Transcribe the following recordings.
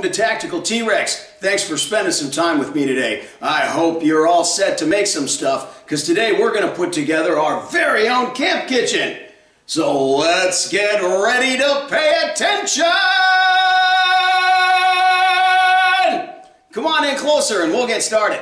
welcome to Tactical T-Rex. Thanks for spending some time with me today. I hope you're all set to make some stuff, because today we're going to put together our very own camp kitchen. So let's get ready to pay attention! Come on in closer and we'll get started.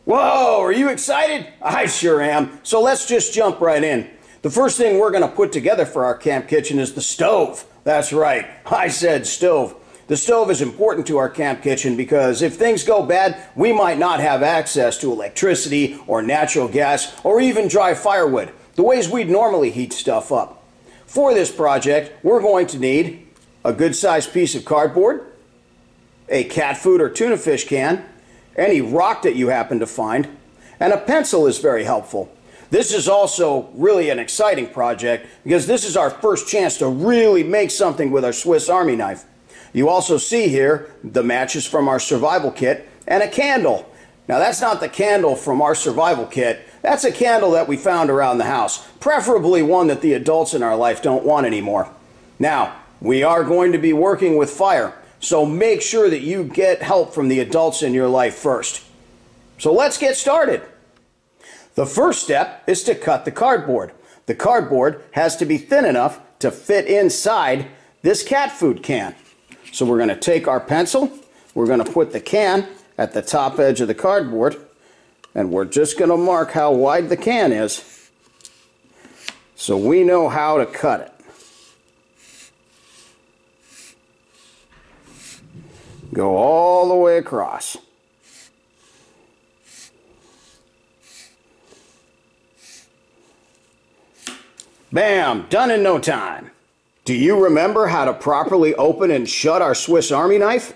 Whoa, are you excited? I sure am. So let's just jump right in. The first thing we're going to put together for our camp kitchen is the stove. That's right, I said stove. The stove is important to our camp kitchen because if things go bad, we might not have access to electricity or natural gas or even dry firewood, the ways we'd normally heat stuff up. For this project, we're going to need a good-sized piece of cardboard, a cat food or tuna fish can, any rock that you happen to find, and a pencil is very helpful. This is also really an exciting project because this is our first chance to really make something with our Swiss Army knife. You also see here the matches from our survival kit and a candle. Now that's not the candle from our survival kit. That's a candle that we found around the house, preferably one that the adults in our life don't want anymore. Now, we are going to be working with fire, so make sure that you get help from the adults in your life first. So let's get started. The first step is to cut the cardboard. The cardboard has to be thin enough to fit inside this cat food can. So we're going to take our pencil, we're going to put the can at the top edge of the cardboard, and we're just going to mark how wide the can is so we know how to cut it. Go all the way across. Bam! Done in no time. Do you remember how to properly open and shut our Swiss Army knife?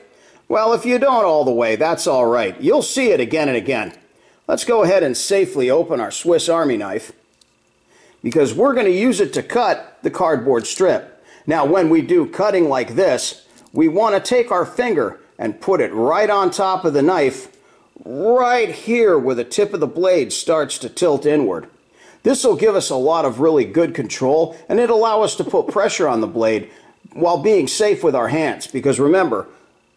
Well, if you don't all the way, that's all right. You'll see it again and again. Let's go ahead and safely open our Swiss Army knife because we're going to use it to cut the cardboard strip. Now, when we do cutting like this, we want to take our finger and put it right on top of the knife, right here where the tip of the blade starts to tilt inward. This will give us a lot of really good control, and it'll allow us to put pressure on the blade while being safe with our hands, because remember,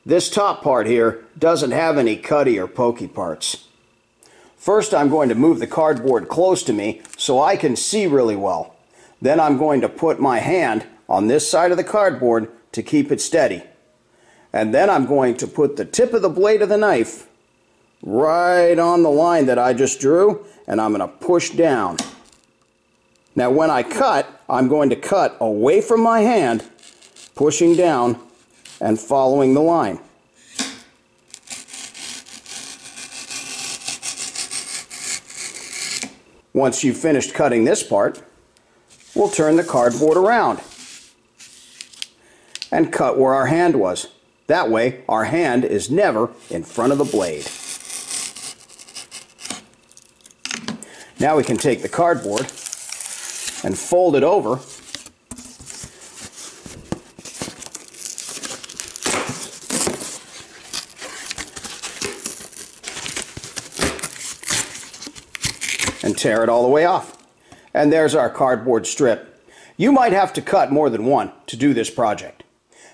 this top part here doesn't have any cutty or pokey parts. First, I'm going to move the cardboard close to me so I can see really well. Then I'm going to put my hand on this side of the cardboard to keep it steady. And then I'm going to put the tip of the blade of the knife right on the line that I just drew, and I'm going to push down. Now when I cut, I'm going to cut away from my hand, pushing down and following the line. Once you've finished cutting this part, we'll turn the cardboard around and cut where our hand was. That way, our hand is never in front of the blade. Now we can take the cardboard and fold it over and tear it all the way off. And there's our cardboard strip. You might have to cut more than one to do this project.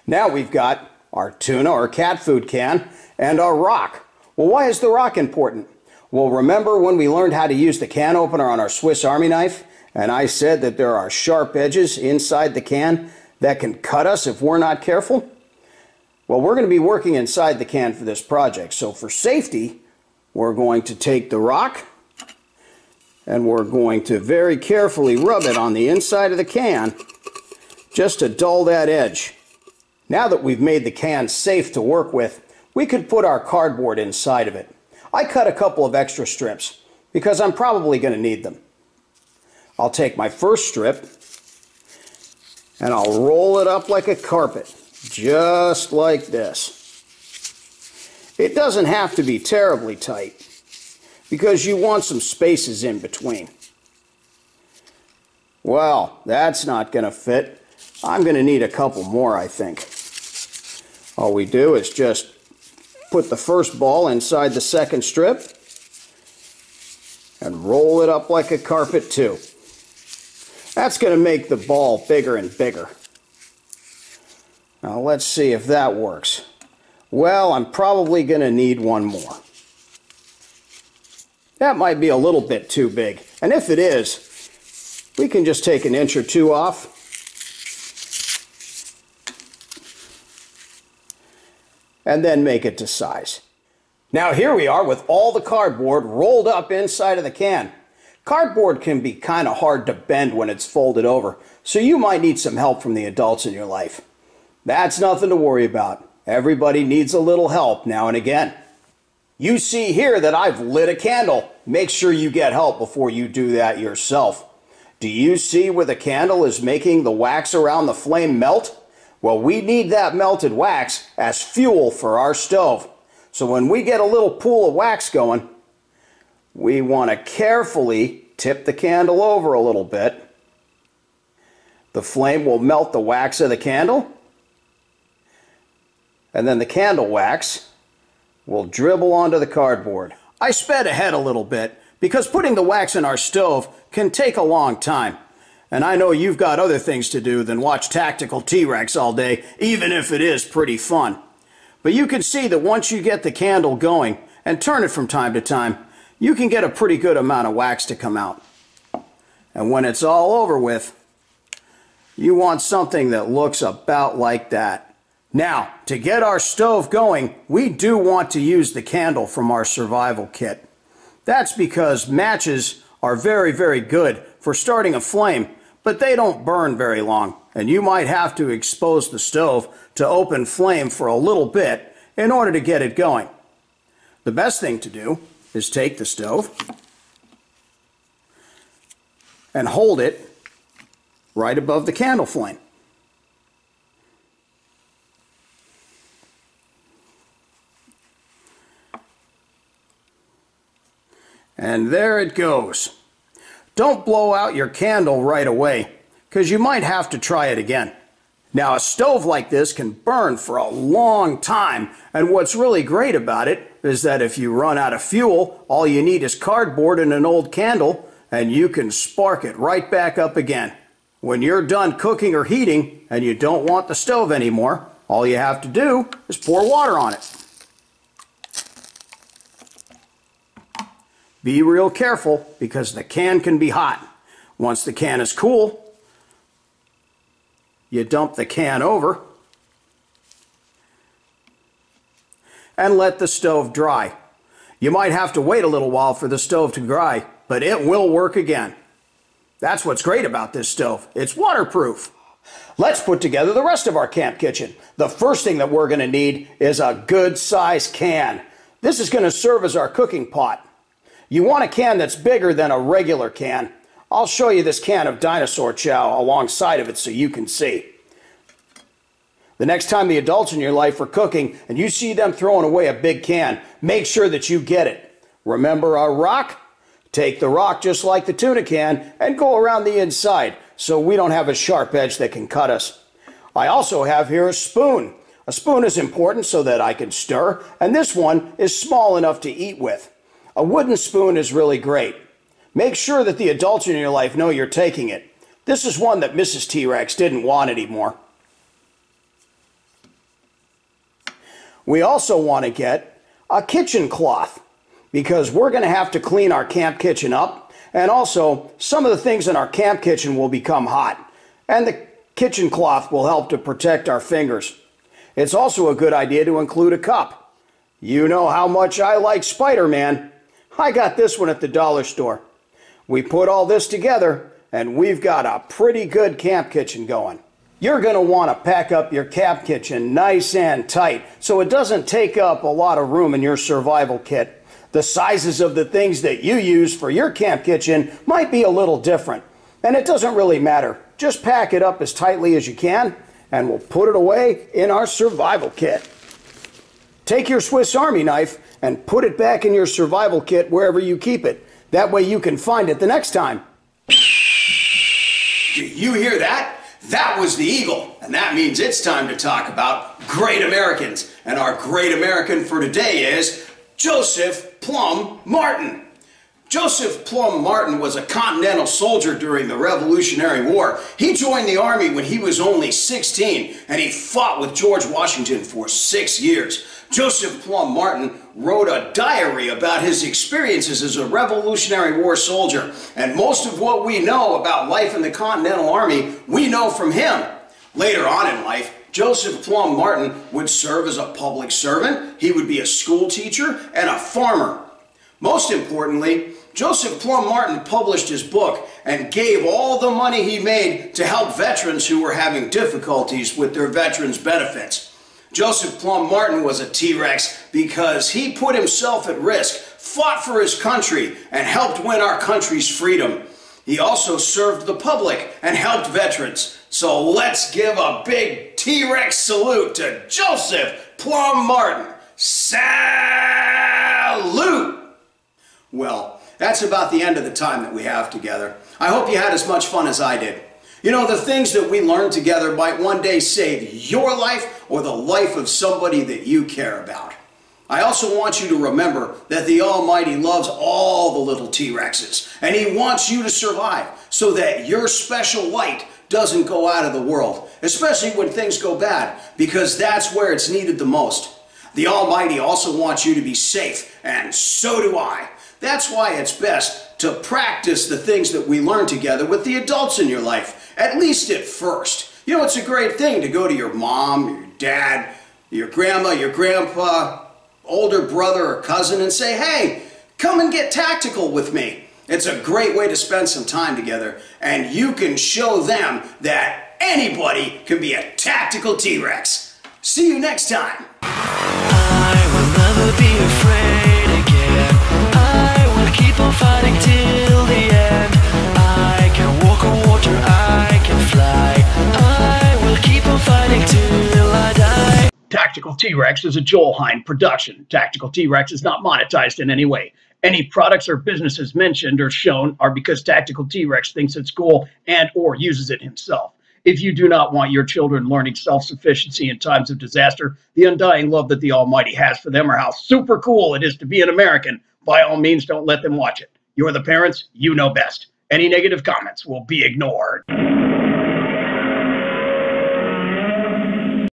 Now we've got our tuna or cat food can and our rock. Well, why is the rock important? Well, remember when we learned how to use the can opener on our Swiss Army knife? And I said that there are sharp edges inside the can that can cut us if we're not careful? Well, we're going to be working inside the can for this project. So for safety, we're going to take the rock and we're going to very carefully rub it on the inside of the can just to dull that edge. Now that we've made the can safe to work with, we could put our cardboard inside of it. I cut a couple of extra strips because I'm probably going to need them. I'll take my first strip and I'll roll it up like a carpet, just like this. It doesn't have to be terribly tight because you want some spaces in between. Well, that's not going to fit. I'm going to need a couple more, I think. All we do is just put the first ball inside the second strip and roll it up like a carpet too. That's going to make the ball bigger and bigger. Now let's see if that works. Well, I'm probably going to need one more. That might be a little bit too big. And if it is, we can just take an inch or two off. And then make it to size. Now here we are with all the cardboard rolled up inside of the can. Cardboard can be kind of hard to bend when it's folded over, so you might need some help from the adults in your life. That's nothing to worry about. Everybody needs a little help now and again. You see here that I've lit a candle. Make sure you get help before you do that yourself. Do you see where the candle is making the wax around the flame melt? Well, we need that melted wax as fuel for our stove. So when we get a little pool of wax going, we want to carefully tip the candle over a little bit. The flame will melt the wax of the candle, and then the candle wax will dribble onto the cardboard. I sped ahead a little bit because putting the wax in our stove can take a long time. And I know you've got other things to do than watch Tactical T-Rex all day, even if it is pretty fun. But you can see that once you get the candle going and turn it from time to time, you can get a pretty good amount of wax to come out. And when it's all over with, you want something that looks about like that. Now, to get our stove going, we do want to use the candle from our survival kit. That's because matches are very, very good for starting a flame, but they don't burn very long, and you might have to expose the stove to open flame for a little bit in order to get it going. The best thing to do is take the stove and hold it right above the candle flame. And there it goes. Don't blow out your candle right away, because you might have to try it again. Now, a stove like this can burn for a long time, and what's really great about it is that if you run out of fuel, all you need is cardboard and an old candle, and you can spark it right back up again. When you're done cooking or heating, and you don't want the stove anymore, all you have to do is pour water on it. Be real careful, because the can can be hot. Once the can is cool, you dump the can over and let the stove dry. You might have to wait a little while for the stove to dry, but it will work again. That's what's great about this stove. It's waterproof. Let's put together the rest of our camp kitchen. The first thing that we're going to need is a good-sized can. This is going to serve as our cooking pot. You want a can that's bigger than a regular can. I'll show you this can of dinosaur chow alongside of it so you can see. The next time the adults in your life are cooking and you see them throwing away a big can, make sure that you get it. Remember our rock? Take the rock just like the tuna can and go around the inside so we don't have a sharp edge that can cut us. I also have here a spoon. A spoon is important so that I can stir, and this one is small enough to eat with. A wooden spoon is really great. Make sure that the adults in your life know you're taking it. This is one that Mrs. T-Rex didn't want anymore. We also want to get a kitchen cloth, because we're going to have to clean our camp kitchen up, and also some of the things in our camp kitchen will become hot, and the kitchen cloth will help to protect our fingers. It's also a good idea to include a cup. You know how much I like Spider-Man. I got this one at the dollar store. We put all this together and we've got a pretty good camp kitchen going. You're going to want to pack up your camp kitchen nice and tight so it doesn't take up a lot of room in your survival kit. The sizes of the things that you use for your camp kitchen might be a little different, and it doesn't really matter. Just pack it up as tightly as you can and we'll put it away in our survival kit. Take your Swiss Army knife and put it back in your survival kit wherever you keep it. That way you can find it the next time. Do you hear that? That was the eagle, and that means it's time to talk about great Americans. And our great American for today is Joseph Plum Martin. Joseph Plum Martin was a Continental soldier during the Revolutionary War. He joined the Army when he was only 16, and he fought with George Washington for 6 years. Joseph Plum Martin wrote a diary about his experiences as a Revolutionary War soldier, and most of what we know about life in the Continental Army, we know from him. Later on in life, Joseph Plum Martin would serve as a public servant, he would be a school teacher, and a farmer. Most importantly, Joseph Plum Martin published his book and gave all the money he made to help veterans who were having difficulties with their veterans' benefits. Joseph Plum Martin was a T-Rex because he put himself at risk, fought for his country, and helped win our country's freedom. He also served the public and helped veterans. So let's give a big T-Rex salute to Joseph Plum Martin. Salute! Well, that's about the end of the time that we have together. I hope you had as much fun as I did. You know, the things that we learn together might one day save your life or the life of somebody that you care about. I also want you to remember that the Almighty loves all the little T-Rexes, and He wants you to survive so that your special light doesn't go out of the world, especially when things go bad, because that's where it's needed the most. The Almighty also wants you to be safe, and so do I. That's why it's best to practice the things that we learn together with the adults in your life, at least at first. You know, it's a great thing to go to your mom, your dad, your grandma, your grandpa, older brother or cousin and say, hey, come and get tactical with me. It's a great way to spend some time together, and you can show them that anybody can be a tactical T-Rex. See you next time. I will never be afraid again. I will keep on fighting till the end. I can walk on water, I can fly. I will keep on fighting till I die. Tactical T-Rex is a Joel Hine production. Tactical T-Rex is not monetized in any way. Any products or businesses mentioned or shown are because Tactical T-Rex thinks it's cool and or uses it himself. If you do not want your children learning self-sufficiency in times of disaster, the undying love that the Almighty has for them, or how super cool it is to be an American, by all means don't let them watch it. You're the parents, you know best. Any negative comments will be ignored.